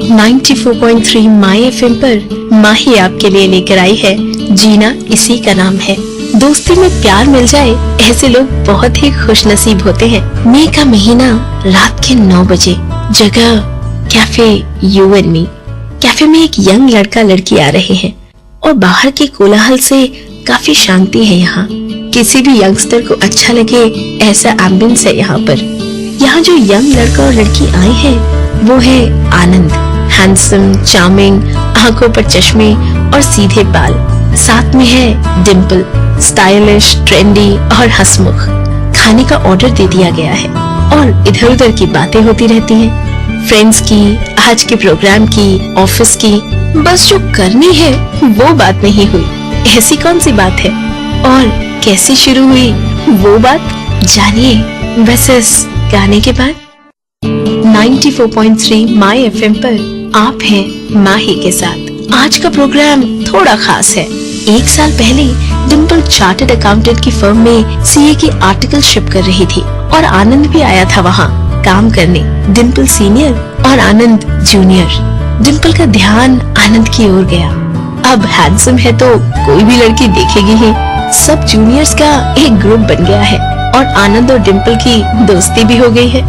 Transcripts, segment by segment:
94.3 माई FM पर माही आपके लिए लेकर आई है जीना इसी का नाम है। दोस्ती में प्यार मिल जाए ऐसे लोग बहुत ही खुशनसीब होते हैं। मई का महीना, रात के 9 बजे, जगह cafe you and me. Cafe में एक यंग लड़का लड़की आ रहे हैं और बाहर के कोलाहल से काफी शांति है यहाँ। किसी भी यंगस्टर को अच्छा लगे ऐसा एम्बियंस है यहाँ पर। यहाँ जो यंग लड़का और लड़की आए हैं वो है आनंद। हैंडसम, चार्मिंग, आंखों पर चश्मे और सीधे बाल। साथ में है डिम्पल, स्टाइलिश, ट्रेंडी और हंसमुख। खाने का ऑर्डर दे दिया गया है और इधर उधर की बातें होती रहती हैं। फ्रेंड्स की, आज के प्रोग्राम की, ऑफिस की। बस जो करनी है वो बात नहीं हुई। ऐसी कौन सी बात है और कैसे शुरू हुई वो बात जानिए बस इस गाने के बाद। 94.3 माई एफएम पर आप हैं माही के साथ। आज का प्रोग्राम थोड़ा खास है। 1 साल पहले डिम्पल चार्टर्ड अकाउंटेंट की फर्म में सीए की आर्टिकलशिप कर रही थी और आनंद भी आया था वहाँ काम करने। डिम्पल सीनियर और आनंद जूनियर। डिम्पल का ध्यान आनंद की ओर गया। अब हैंडसम है तो कोई भी लड़की देखेगी ही। सब जूनियर्स का एक ग्रुप बन गया है और आनंद और डिम्पल की दोस्ती भी हो गई है।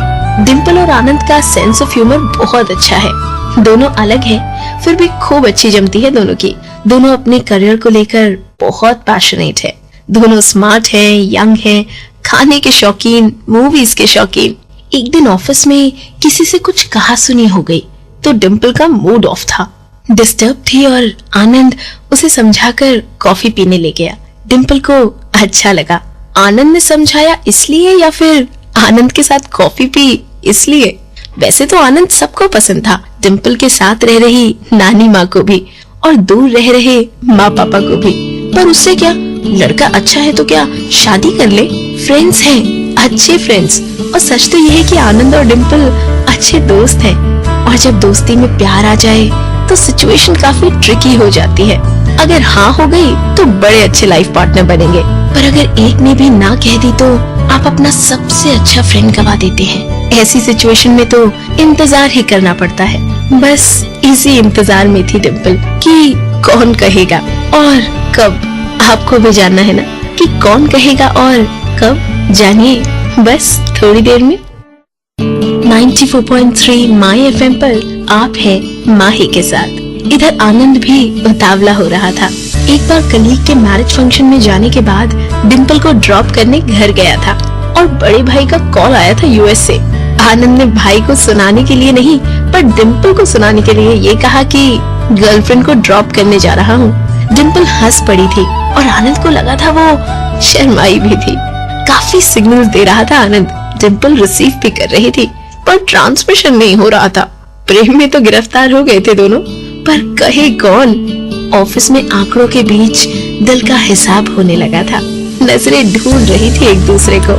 डिम्पल और आनंद का सेंस ऑफ ह्यूमर बहुत अच्छा है। दोनों अलग हैं, फिर भी खूब अच्छी जमती है दोनों की। दोनों अपने करियर को लेकर बहुत पैशनेट है। दोनों स्मार्ट हैं, यंग हैं, खाने के शौकीन, मूवीज के शौकीन। एक दिन ऑफिस में किसी से कुछ कहा सुनी हो गई तो डिम्पल का मूड ऑफ था, डिस्टर्ब थी और आनंद उसे समझाकर कॉफी पीने ले गया। डिम्पल को अच्छा लगा। आनंद ने समझाया इसलिए या फिर आनंद के साथ कॉफी पी इसलिए? वैसे तो आनंद सबको पसंद था, डिम्पल के साथ रह रही नानी माँ को भी और दूर रह रहे माँ पापा को भी। पर उससे क्या, लड़का अच्छा है तो क्या शादी कर ले। फ्रेंड्स हैं, अच्छे फ्रेंड्स। और सच तो यह है कि आनंद और डिम्पल अच्छे दोस्त हैं और जब दोस्ती में प्यार आ जाए तो सिचुएशन काफी ट्रिकी हो जाती है। अगर हाँ हो गई तो बड़े अच्छे लाइफ पार्टनर बनेंगे, पर अगर एक ने भी ना कह दी तो आप अपना सबसे अच्छा फ्रेंड गवा देते हैं। ऐसी सिचुएशन में तो इंतजार ही करना पड़ता है। बस इसी इंतजार में थी डिम्पल कि कौन कहेगा और कब। आपको भी जानना है ना कि कौन कहेगा और कब? जानिए बस थोड़ी देर में। 94.3 माई एफएम पर आप हैं माही के साथ। इधर आनंद भी उतावला हो रहा था। एक बार कलीग के मैरिज फंक्शन में जाने के बाद डिम्पल को ड्रॉप करने घर गया था और बड़े भाई का कॉल आया था यूएस से। आनंद ने भाई को सुनाने के लिए नहीं पर डिम्पल को सुनाने के लिए ये कहा कि गर्लफ्रेंड को ड्रॉप करने जा रहा हूँ। डिम्पल हंस पड़ी थी और आनंद को लगा था वो शर्माई भी थी। काफी सिग्नल्स दे रहा था आनंद। डिम्पल रिसीव भी कर रही थी पर ट्रांसमिशन नहीं हो रहा था। प्रेम में तो गिरफ्तार हो गए थे दोनों, पर कहे कौन। ऑफिस में आंकड़ों के बीच दिल का हिसाब होने लगा था। नजरें ढूंढ रही थी एक दूसरे को,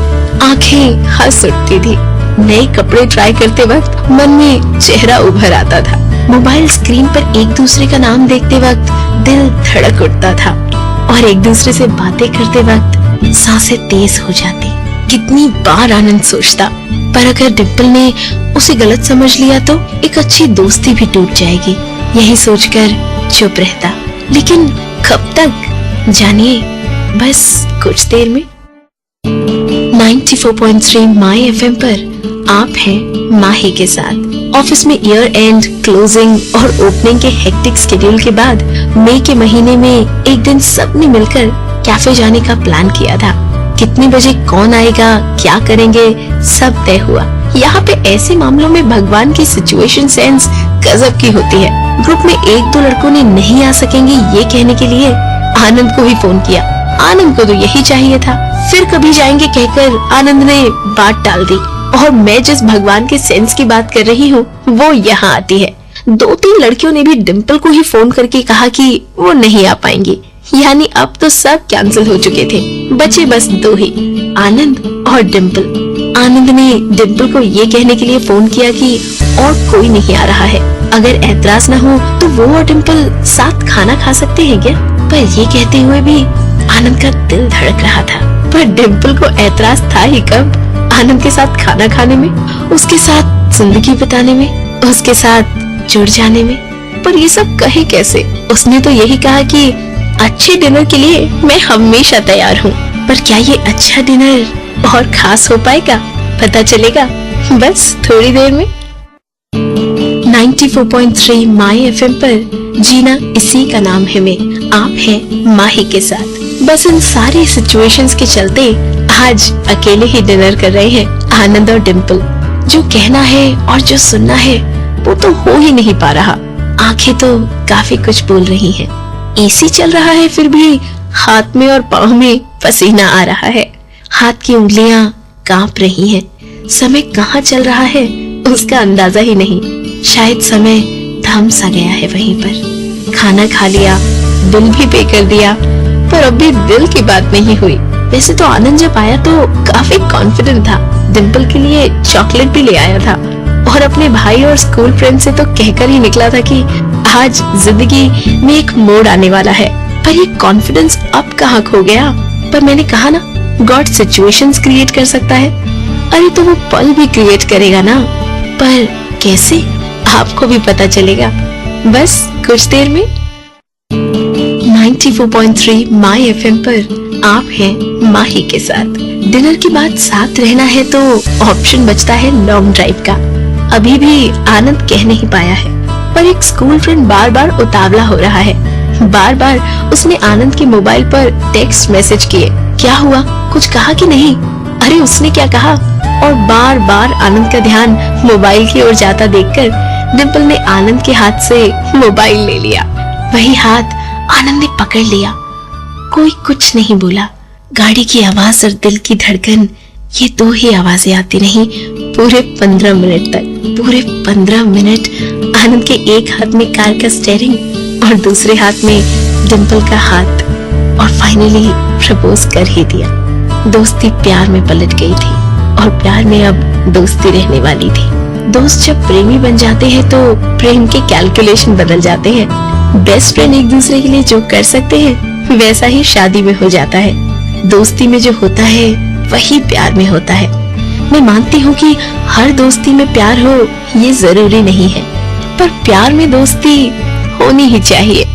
आंखें हंस उठती थी। नए कपड़े ट्राई करते वक्त मन में चेहरा उभर आता था। मोबाइल स्क्रीन पर एक दूसरे का नाम देखते वक्त दिल धड़क उठता था और एक दूसरे से बातें करते वक्त सांसें तेज हो जाती। कितनी बार आनंद सोचता, पर अगर डिम्पल ने उसे गलत समझ लिया तो एक अच्छी दोस्ती भी टूट जाएगी। यही सोचकर चुप रहता। लेकिन कब तक? जानिए बस कुछ देर में। 94.3 माई एफएम पर आप हैं माही के साथ। ऑफिस में ईयर एंड, क्लोजिंग और ओपनिंग के हेक्टिक शेड्यूल के बाद मई के महीने में एक दिन सबने मिलकर कैफे जाने का प्लान किया था। कितने बजे कौन आएगा, क्या करेंगे, सब तय हुआ। यहाँ पे ऐसे मामलों में भगवान की सिचुएशन सेंस गजब की होती है। ग्रुप में 1-2 लड़कों ने नहीं आ सकेंगे ये कहने के लिए आनंद को ही फोन किया। आनंद को तो यही चाहिए था। फिर कभी जाएंगे कहकर आनंद ने बात टाल दी और मैं जिस भगवान के सेंस की बात कर रही हूँ वो यहाँ आती है। 2-3 लड़कियों ने भी डिम्पल को ही फोन करके कहा कि वो नहीं आ पाएंगी। यानी अब तो सब कैंसिल हो चुके थे, बचे बस 2 ही, आनंद और डिम्पल। आनंद ने डिम्पल को ये कहने के लिए फोन किया कि और कोई नहीं आ रहा है, अगर ऐतराज न हो तो वो और डिम्पल साथ खाना खा सकते हैं क्या। पर ये कहते हुए भी आनंद का दिल धड़क रहा था। पर डिम्पल को ऐतराज था ही कब आनंद के साथ खाना खाने में, उसके साथ जिंदगी बिताने में, उसके साथ जुड़ जाने में। पर ये सब कहे कैसे? उसने तो यही कहा कि अच्छे डिनर के लिए मैं हमेशा तैयार हूँ। पर क्या ये अच्छा डिनर और खास हो पाएगा? पता चलेगा बस थोड़ी देर में। 94.3 माई एफएम पर जीना इसी का नाम है में आप हैं माही के साथ। बस इन सारी सिचुएशंस के चलते आज अकेले ही डिनर कर रहे हैं आनंद और डिम्पल। जो कहना है और जो सुनना है वो तो हो ही नहीं पा रहा। आंखें तो काफी कुछ बोल रही हैं। एसी चल रहा है फिर भी हाथ में और पाँव में पसीना आ रहा है। हाथ की उंगलियां कांप रही हैं। समय कहाँ चल रहा है उसका अंदाजा ही नहीं। शायद समय थम सा गया है वहीं पर। खाना खा लिया, बिल भी पे कर दिया, पर अभी दिल की बात नहीं हुई। वैसे तो आनंद जब आया तो काफी कॉन्फिडेंट था। डिम्पल के लिए चॉकलेट भी ले आया था और अपने भाई और स्कूल फ्रेंड से तो कहकर ही निकला था कि आज जिंदगी में एक मोड़ आने वाला है। पर ये कॉन्फिडेंस अब कहाँ खो गया? पर मैंने कहा ना, गॉड सिचुएशंस क्रिएट कर सकता है। अरे तो वो पल भी क्रिएट करेगा ना। पर कैसे? आपको भी पता चलेगा बस कुछ देर में। 94.3 माई एफएम पर आप हैं माही के साथ। डिनर के बाद साथ रहना है तो ऑप्शन बचता है लॉन्ग ड्राइव का। अभी भी आनंद कह नहीं पाया है, पर एक स्कूल फ्रेंड बार बार उतावला हो रहा है। बार बार उसने आनंद के मोबाइल पर टेक्स्ट मैसेज किए। क्या हुआ? कुछ कहा कि नहीं? अरे उसने क्या कहा? और बार बार आनंद का ध्यान मोबाइल की ओर जाता देखकर डिम्पल ने आनंद के हाथ से मोबाइल ले लिया। वही हाथ आनंद ने पकड़ लिया। कोई कुछ नहीं बोला। गाड़ी की आवाज और दिल की धड़कन, ये दो ही आवाजें आती रहीं पूरे 15 मिनट तक। पूरे 15 मिनट आनंद के एक हाथ में कार का स्टीयरिंग और दूसरे हाथ में डिम्पल का हाथ, और फाइनली प्रपोज कर ही दिया। दोस्ती प्यार में पलट गई थी और प्यार में अब दोस्ती रहने वाली थी। दोस्त जब प्रेमी बन जाते हैं तो प्रेम के कैलकुलेशन बदल जाते हैं। बेस्ट फ्रेंड एक दूसरे के लिए जो कर सकते हैं वैसा ही शादी में हो जाता है। दोस्ती में जो होता है वही प्यार में होता है। मैं मानती हूँ कि हर दोस्ती में प्यार हो ये जरूरी नहीं है, पर प्यार में दोस्ती होनी ही चाहिए।